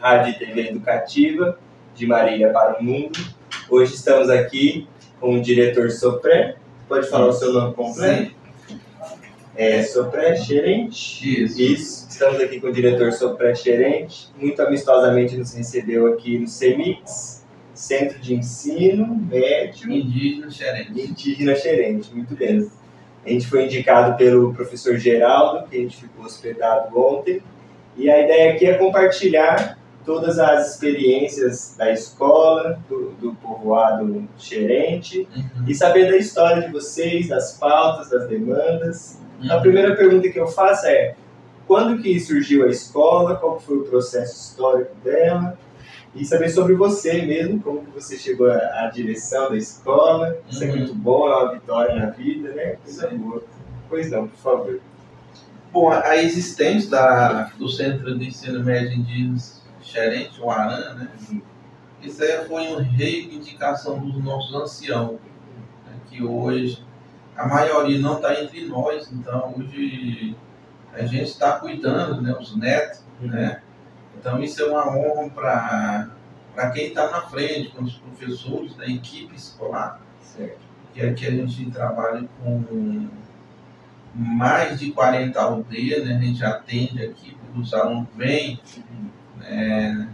Rádio e TV Educativa, de Marília para o Mundo. Hoje estamos aqui com o diretor Sopré. Pode falar o seu nome completo? Sopré Xerente? Isso. Estamos aqui com o diretor Sopré Xerente. Muito amistosamente nos recebeu aqui no CEMIX, Centro de Ensino Médio Indígena Xerente. Indígena Xerente, muito bem. A gente foi indicado pelo professor Geraldo, que a gente ficou hospedado ontem. E a ideia aqui é compartilhar todas as experiências da escola, do povoado Xerente, e saber da história de vocês, das pautas, das demandas. A primeira pergunta que eu faço é: quando que surgiu a escola, qual foi o processo histórico dela, e saber sobre você mesmo, como que você chegou à direção da escola. Isso é muito bom, é uma vitória na vida, né? Coisa boa. Pois não, por favor. Bom, a existência do Centro de Ensino Médio Indígena Xerente, o ARAN, né? Isso foi uma reivindicação dos nossos anciãos, né? Que hoje a maioria não está entre nós, então hoje a gente está cuidando, né? Os netos, né? Então isso é uma honra para quem está na frente, com os professores da equipe escolar, certo? Que aqui a gente trabalha com mais de 40 aldeias, né? A gente atende aqui, os alunos vêm, né,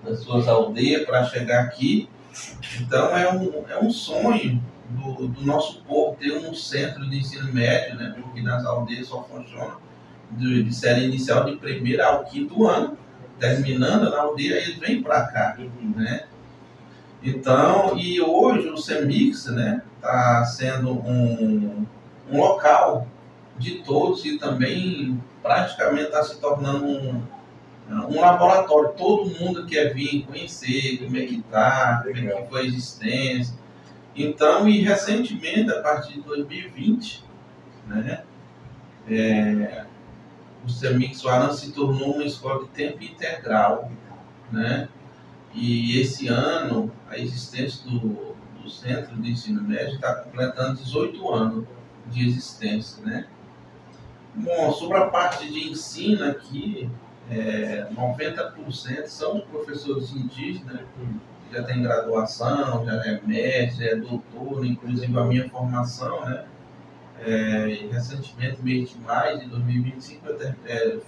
das suas aldeias para chegar aqui. Então é um sonho do nosso povo ter um centro de ensino médio, né? Porque nas aldeias só funciona de série inicial de 1º ao 5º ano. Terminando na aldeia, eles vêm para cá, né? Então, e hoje o CEMIX, né, está sendo um local de todos e também praticamente está se tornando um laboratório. Todo mundo quer vir conhecer como é que está, como é que foi a existência. Então, e recentemente, a partir de 2020, né, o CEMIX ARAN se tornou uma escola de tempo integral, né? E esse ano, a existência do Centro de Ensino Médio está completando 18 anos de existência, né? Bom, sobre a parte de ensino aqui, 90% são os professores indígenas, que já tem graduação, já é mestre, é doutor, inclusive a minha formação, né? Recentemente, mês de maio de 2025, eu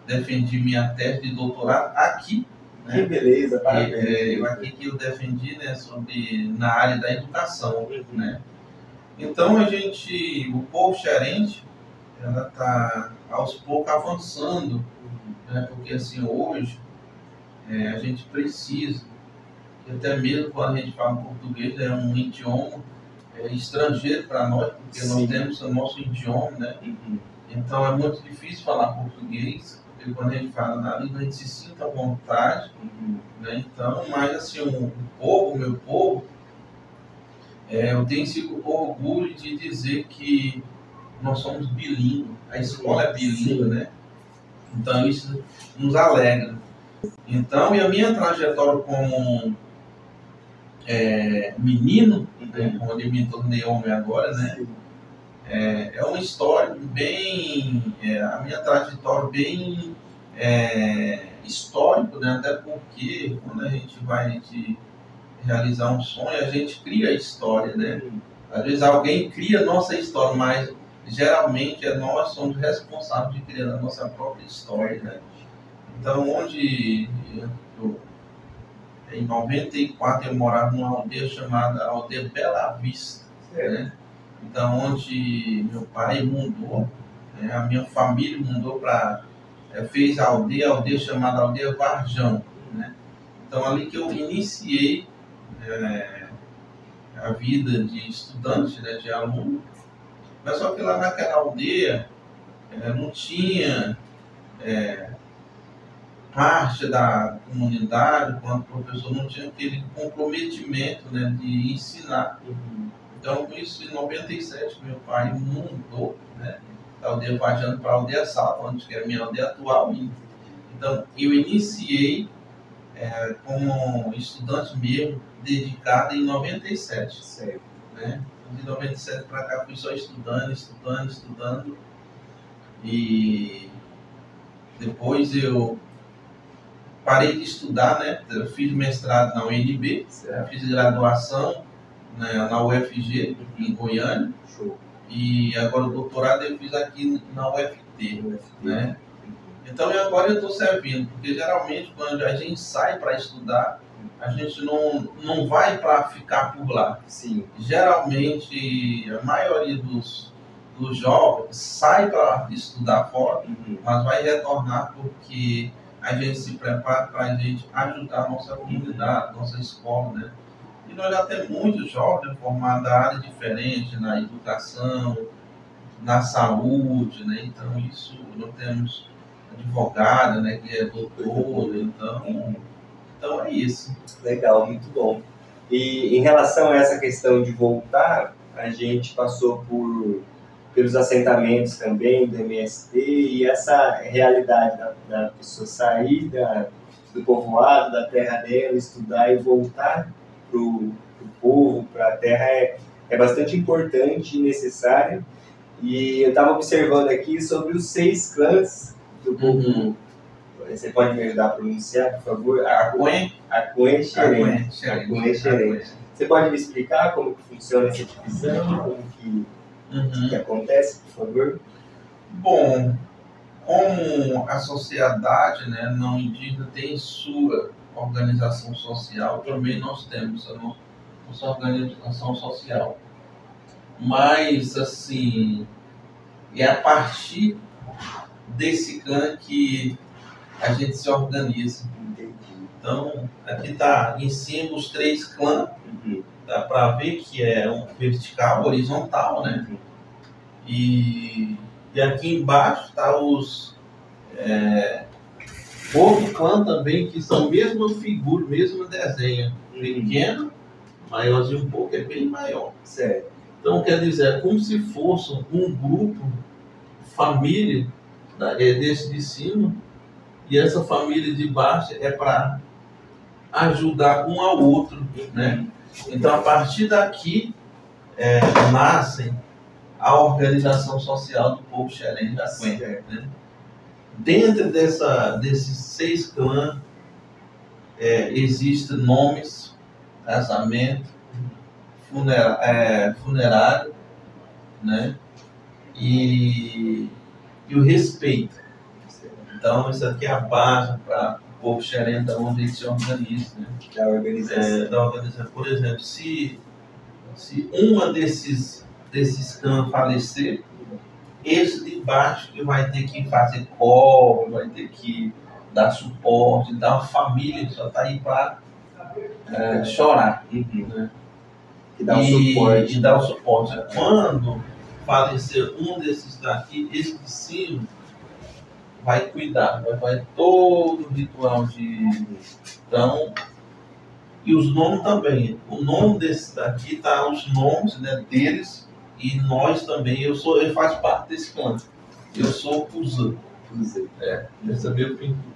defendi minha tese de doutorado aqui, né? Que beleza, parabéns. Aqui que eu defendi, né, na área da educação, né? Então o povo xerente, ela está aos poucos avançando, né? Porque assim, hoje a gente precisa, até mesmo quando a gente fala português, é um idioma estrangeiro para nós, porque nós temos o nosso idioma, né? Então é muito difícil falar português, porque quando a gente fala na língua a gente se sinta à vontade, né? Então, mas assim, o meu povo, eu tenho esse orgulho de dizer que nós somos bilíngues, a escola é bilíngue, né? Então isso nos alegra. Então, e a minha trajetória como menino, né, onde eu me tornei homem agora, né? É uma história bem, a minha trajetória bem histórica, né? Até porque quando a gente vai realizar um sonho, a gente cria a história, né? Às vezes alguém cria a nossa história, mas geralmente nós somos responsáveis de criar a nossa própria história, né? Então, em 94 eu morava numa aldeia chamada Aldeia Bela Vista, né? Então, onde meu pai mudou, né? A minha família mudou fez a aldeia chamada Aldeia Varjão, né? Então, ali que eu iniciei a vida de estudante, né, de aluno. Mas só que lá naquela aldeia não tinha parte da comunidade, quando o professor não tinha aquele comprometimento, né, de ensinar. Então, com isso, em 97, meu pai mudou, né, da aldeia Varjão para a aldeia Salto, onde era a minha aldeia atual. Então, eu iniciei como estudante mesmo, dedicado em 97. Certo. Né? De 97 para cá, fui só estudando. E depois eu parei de estudar, né? Eu fiz mestrado na UNB, fiz graduação, né, na UFG, em Goiânia. Show. E agora o doutorado eu fiz aqui na UFT, né? Então agora eu estou servindo, porque geralmente quando a gente sai para estudar, a gente não vai para ficar por lá. Sim. Geralmente a maioria dos jovens sai para estudar fora, mas vai retornar porque a gente se prepara para a gente ajudar a nossa comunidade, nossa escola, né? E nós já temos muitos jovens formados na área diferente, na educação, na saúde, né? Então isso, nós temos advogado, né, que é doutor, então é isso. Legal, muito bom. E em relação a essa questão de voltar, a gente passou pelos assentamentos também do MST e essa realidade da pessoa sair do povoado, da terra dela, estudar e voltar para o povo, para a terra é bastante importante e necessária. E eu estava observando aqui sobre os 6 clãs do povo. Você pode me ajudar a pronunciar, por favor? Acuen Xerente. Você pode me explicar como que funciona essa divisão, como que acontece, por favor? Bom, como a sociedade, né, não indígena tem sua organização social, também nós temos a nossa organização social. Mas, assim, é a partir desse clã que a gente se organiza. Então, aqui está em cima os 3 clãs, dá para ver que é um vertical, horizontal, né? E aqui embaixo está os outro clã também, que são a mesma figura, mesmo desenho, pequeno, maiorzinho um pouco, é bem maior. Certo. Então, quer dizer, é como se fosse um grupo, família, desse de cima, e essa família de baixo é para ajudar um ao outro, né? Então, a partir daqui, nasce a organização social do povo xerente da Cuenca, né? Dentro desses 6 clãs, existem nomes, casamento, funerário, né? E o respeito. Então, isso aqui é a base para o povo xerente, onde ele se organiza, né? Da organização. Por exemplo, se uma desses clãs falecer, esse de baixo que vai ter que fazer coro, vai ter que dar suporte, dar uma família que só está aí para chorar. Né? E dar o suporte. Quando falecer um desses daqui, esse de cima vai cuidar, vai todo o ritual de... Então, e os nomes também. O nome desse daqui tá os nomes, né, deles, e nós também. Eu faço parte desse clã. Eu sou o Cuzã. Essa é a minha pintura.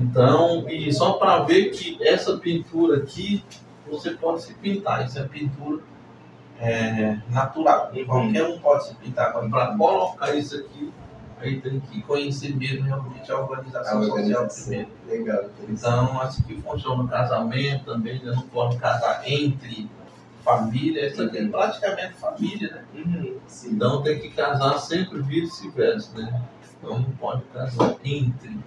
Então, e só para ver que essa pintura aqui, você pode se pintar. Isso é pintura natural. Qualquer um pode se pintar. Agora, para colocar isso aqui, aí tem que conhecer mesmo realmente a organização social primeiro. Legal. Então, assim que funciona o casamento também, né? Não pode casar entre família, isso aqui é praticamente família, né? Então tem que casar sempre vice-versa, né? Então não pode casar entre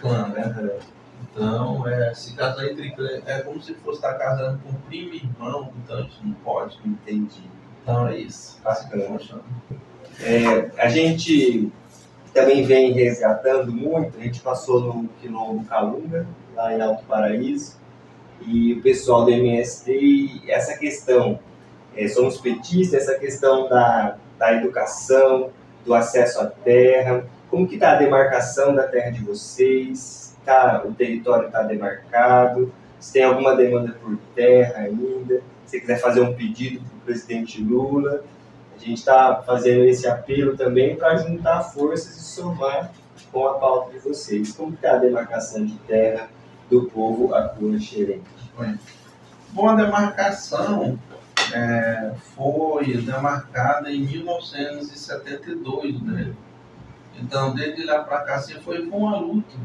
clã, né? Então, se casar entre clã, é como se fosse estar casando com primo e irmão, então isso não pode. Entendi. Então é isso. Bacana. A gente também vem resgatando muito, a gente passou no Quilombo Calunga, lá em Alto Paraíso, e o pessoal do MST, e essa questão, somos petistas, essa questão da educação, do acesso à terra, como que está a demarcação da terra de vocês? O território está demarcado? Se tem alguma demanda por terra ainda? Se você quiser fazer um pedido para o presidente Lula, a gente está fazendo esse apelo também para juntar forças e somar com a pauta de vocês. Como está a demarcação de terra do povo Acuen Xerente? Bom, a demarcação foi demarcada em 1972, né? Então, desde lá para cá, assim, foi uma luta.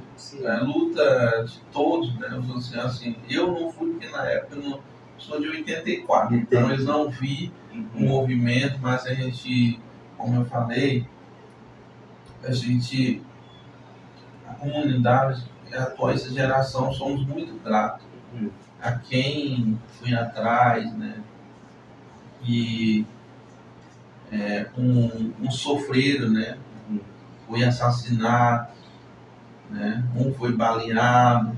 Luta de todos, né? Os anciãos, assim, eu não fui, porque na época eu não sou de 84, então eu não vi o movimento, mas a gente, como eu falei, a comunidade, a atual essa geração, somos muito gratos a quem foi atrás, né? E um sofreram, né? Foi assassinado, né? Um foi baleado.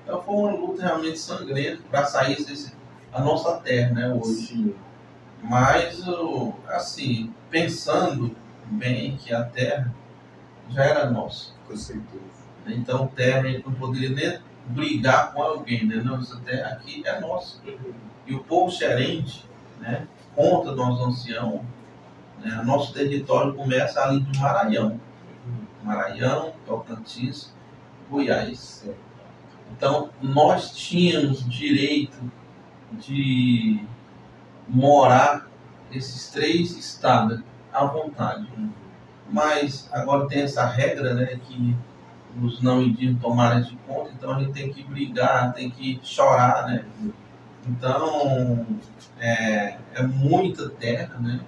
Então foi uma luta realmente sangrenta para sair a nossa terra, né, hoje. Sim. Mas, assim, pensando bem que a terra já era nossa. Com certeza. Então, terra, a gente não poderia nem brigar com alguém, né? Não, essa terra aqui é nossa. E o povo xerente, né, conta dos anciãos, né, nosso território começa ali do Maranhão. Maranhão, Tocantins, Goiás. Então, nós tínhamos direito de morar nesses 3 estados à vontade. Mas agora tem essa regra, né, que os não indígenas tomaram de conta, então a gente tem que brigar, tem que chorar, né? Então, é muita terra, né?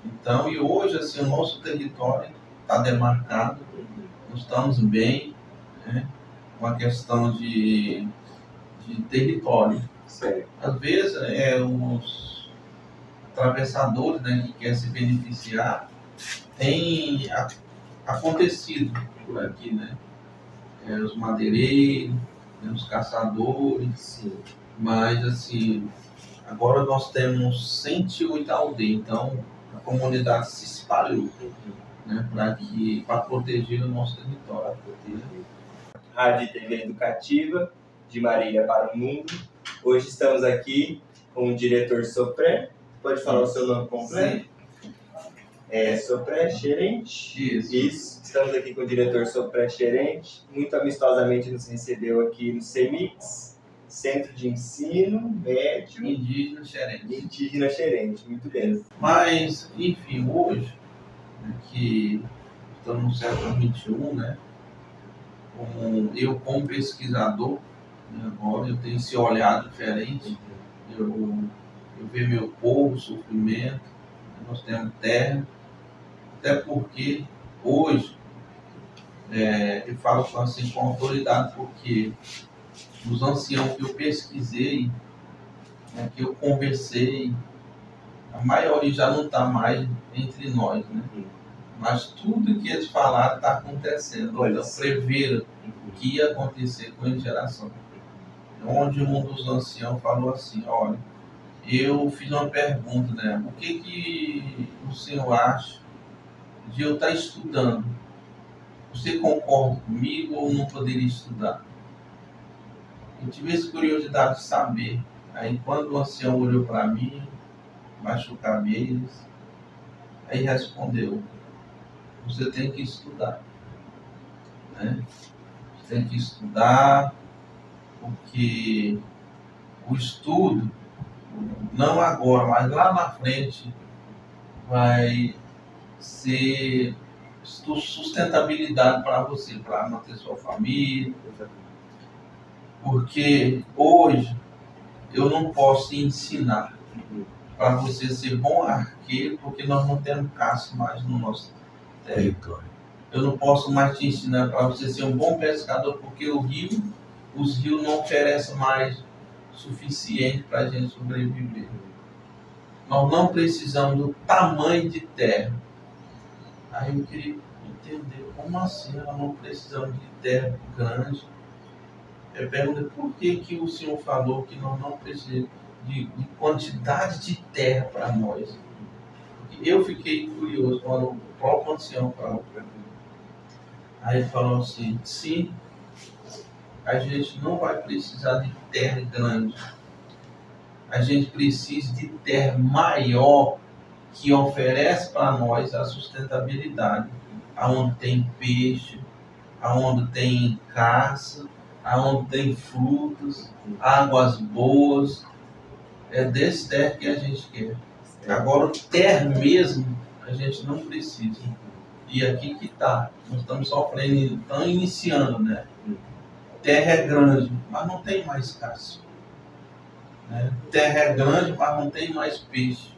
Então, e hoje, assim, o nosso território está demarcado, nós estamos bem, né? Uma questão de território. Certo. Às vezes, os atravessadores, né, que querem se beneficiar, tem acontecido por aqui, né? Os madeireiros, né, os caçadores. Sim. Mas, assim, agora nós temos 108 aldeias, então a comunidade se espalhou, né, para proteger o nosso território. Rádio e TV Educativa, de Marília para o Mundo. Hoje estamos aqui com o diretor Sopré. Pode falar o seu nome completo? Sopré Xerente. Isso. Estamos aqui com o diretor Sopré Xerente. Muito amistosamente nos recebeu aqui no CEMIX, Centro de Ensino Médio Indígena Xerente. Indígena Xerente, muito bem. Mas, enfim, hoje, que estamos no século XXI, né? Eu como pesquisador, né, agora eu tenho esse olhar diferente. Eu vejo meu povo, o sofrimento, nós temos terra, até porque hoje eu falo assim com autoridade, porque os anciãos que eu pesquisei, né, que eu conversei, a maioria já não está mais entre nós, né? Mas tudo que eles falaram está acontecendo. Então, preveram o que ia acontecer com a geração. Onde um dos anciãos falou assim: olha, eu fiz uma pergunta, né? O que o senhor acha de eu estar estudando? Você concorda comigo ou não poderia estudar? Eu tive essa curiosidade de saber. Aí, quando o ancião olhou para mim, baixou a cabeça, aí respondeu: você tem que estudar, né? Você tem que estudar, porque o estudo, não agora, mas lá na frente, vai ser sustentabilidade para você, para manter sua família. Porque hoje eu não posso te ensinar para você ser bom arqueiro, porque nós não temos caça mais no nosso território. Eu não posso mais te ensinar para você ser um bom pescador, porque os rios não oferecem mais suficiente para a gente sobreviver. Nós não precisamos do tamanho de terra. Aí eu queria entender como assim nós não precisamos de terra grande. Eu perguntei por que o senhor falou que nós não precisamos de quantidade de terra para nós. Porque eu fiquei curioso quando o próprio ancião falou para mim. Aí ele falou assim: sim, a gente não vai precisar de terra grande. A gente precisa de terra maior que oferece para nós a sustentabilidade. Aonde tem peixe, aonde tem caça, aonde tem frutas, águas boas. É desse terra que a gente quer. Agora, terra mesmo, a gente não precisa. E aqui que está, nós estamos sofrendo, estamos iniciando, né? Terra é grande, mas não tem mais caça. Né? Terra é grande, mas não tem mais peixe.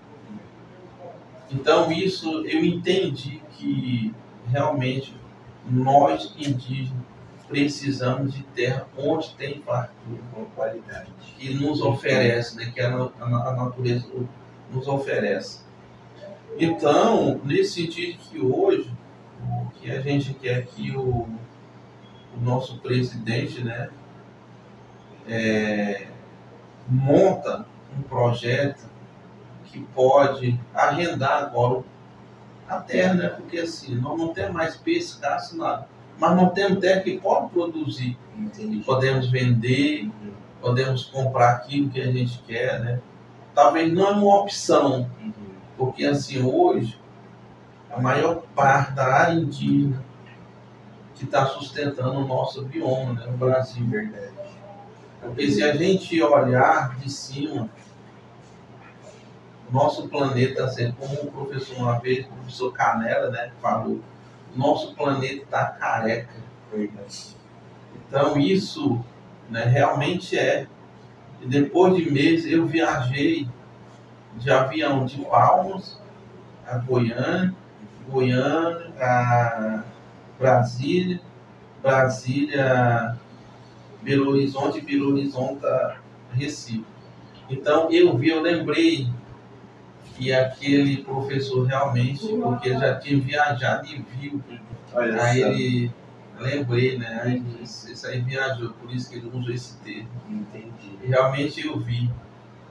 Então isso eu entendi que realmente nós indígenas precisamos de terra onde tem fartura, com qualidade, que nos oferece, né? Que a natureza nos oferece. Então, nesse sentido que hoje, o que a gente quer que o nosso presidente, né, monta um projeto que pode arrendar agora a terra, né? Porque assim, nós não temos mais pescar, nada, mas não temos terra que pode produzir. entendi. Podemos vender, podemos comprar aquilo que a gente quer, né? Talvez não é uma opção, porque assim, hoje, a maior parte da área indígena que está sustentando o nosso bioma, né, no Brasil. Verdade. Porque se a gente olhar de cima, o nosso planeta, assim, como o professor uma vez, o professor Canela, né, falou, nosso planeta está careca. Verdade. Então isso, né, realmente é. E depois de meses eu viajei de avião de Palmas a Goiânia, a Brasília, Belo Horizonte, Belo Horizonte a Recife. Então eu lembrei que aquele professor realmente, porque ele já tinha viajado e viu. Olha Aí só. ele, lembrei, né? Aí, isso aí viajou, por isso que ele usou esse termo. Entendi. E realmente eu vi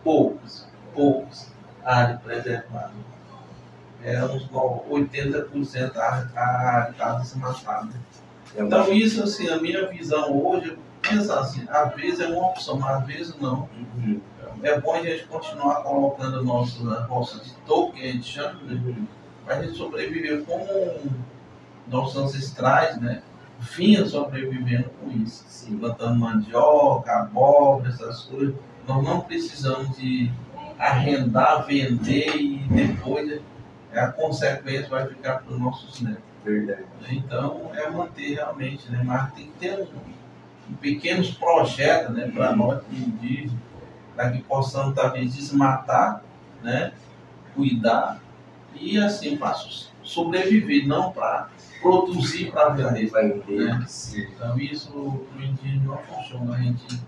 poucos áreas preservadas. Eram uns 80% a área estava desmatada. Então isso, assim, a minha visão hoje, eu penso assim, às vezes é uma opção, mas às vezes não. É bom a gente continuar colocando nossa roça de toco, que a gente chama, né? Para a gente sobreviver como nossos ancestrais, né? Vinham sobrevivendo com isso, assim, plantando mandioca, abóbora, essas coisas. Nós não precisamos de arrendar, vender e depois a consequência vai ficar para os nossos netos. Verdade. Então é manter realmente, né? Mas tem que ter pequenos projetos, né, para nós indígenas, para que possamos talvez desmatar, né, cuidar e assim para sobreviver, não para produzir para vender. Né? Então isso para o indígena não funciona. A gente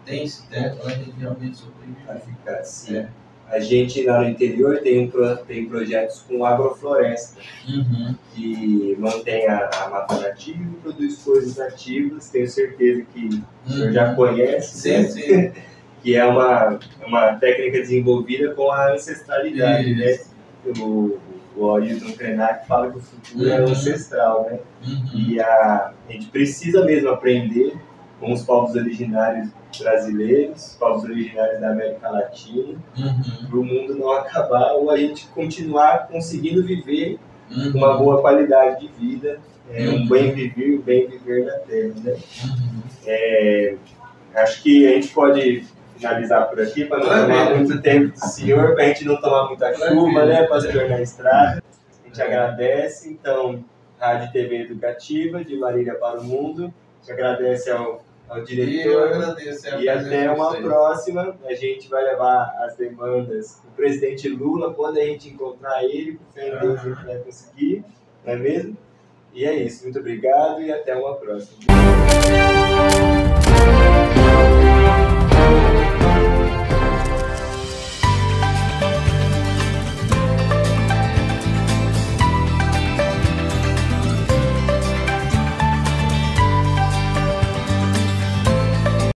tem esse teto, a gente realmente sobrevive. Vai ficar assim. A gente lá no interior tem projetos com agrofloresta, que mantém a mata nativa e produz coisas nativas. Tenho certeza que o senhor já conhece, sim, né? sim. Que é uma técnica desenvolvida com a ancestralidade, né? O Ailton Krenak fala que o futuro é ancestral, né? E a gente precisa mesmo aprender com os povos originários brasileiros, povos originários da América Latina, para o mundo não acabar ou a gente continuar conseguindo viver com uma boa qualidade de vida, um bem viver na Terra, né? Acho que a gente pode finalizar por aqui para não tomar muito tempo do senhor, para a gente não tomar muita chuva, né, pastor, na estrada. A gente agradece, então, Rádio TV Educativa, de Marília para o Mundo. A gente agradece ao diretor. E até uma próxima. A gente vai levar as demandas do presidente Lula quando a gente encontrar ele, com fé em Deus a gente vai conseguir, não é mesmo? E é isso. Muito obrigado e até uma próxima.